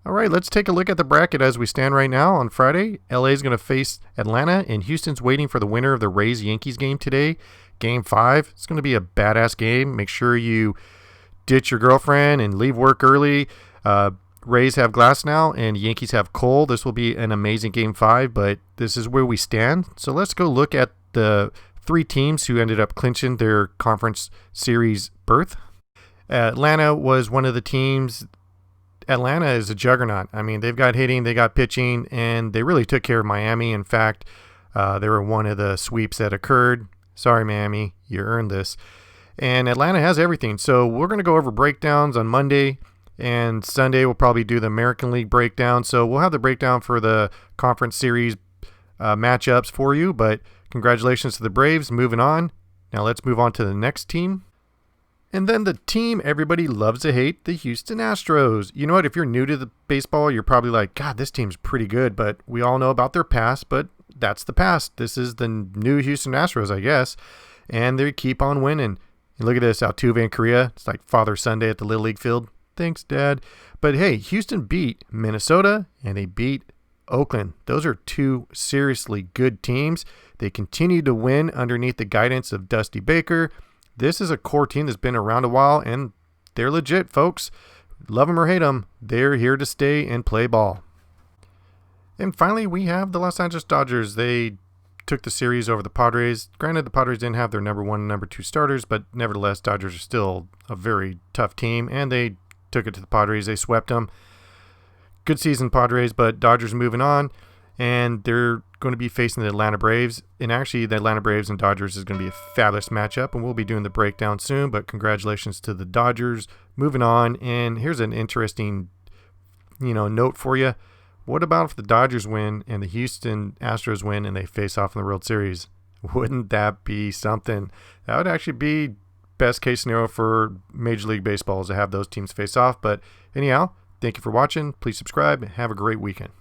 All right, let's take a look at the bracket as we stand right now on Friday. LA is going to face Atlanta, and Houston's waiting for the winner of the Rays-Yankees game today. Game 5. It's going to be a badass game. Make sure you ditch your girlfriend and leave work early. Rays have Glasnow and Yankees have Cole. This will be an amazing Game 5, but this is where we stand. So let's go look at the 3 teams who ended up clinching their conference series berth. Atlanta was one of the teams. Atlanta is a juggernaut. I mean, they've got hitting, they got pitching, and they really took care of Miami. In fact, they were one of the sweeps that occurred. Sorry, Miami, you earned this. And Atlanta has everything. So we're going to go over breakdowns on Monday, and Sunday we'll probably do the American League breakdown. So we'll have the breakdown for the conference series matchups for you, but congratulations to the Braves. Moving on. Now let's move on to the next team. And then the team everybody loves to hate, the Houston Astros. You know what? If you're new to the baseball, you're probably like, God, this team's pretty good. But we all know about their past, but that's the past. This is the new Houston Astros, I guess. And they keep on winning. And look at this, Altuve in Korea. It's like Father Sunday at the Little League field. Thanks, Dad. But hey, Houston beat Minnesota and they beat Oakland. Those are 2 seriously good teams. They continue to win underneath the guidance of Dusty Baker. This is a core team that's been around a while, and they're legit, folks. Love them or hate them, they're here to stay and play ball. And finally, we have the Los Angeles Dodgers. They took the series over the Padres. Granted, the Padres didn't have their number 1 and number 2 starters, but nevertheless, Dodgers are still a very tough team, and they took it to the Padres. They swept them. Good season, Padres, but Dodgers moving on, and they're going to be facing the Atlanta Braves. And actually, the Atlanta Braves and Dodgers is going to be a fabulous matchup, and we'll be doing the breakdown soon, but congratulations to the Dodgers. Moving on, and here's an interesting, note for you. What about if the Dodgers win and the Houston Astros win and they face off in the World Series? Wouldn't that be something? That would actually be best case scenario for Major League Baseball is to have those teams face off. But anyhow, thank you for watching. Please subscribe and have a great weekend.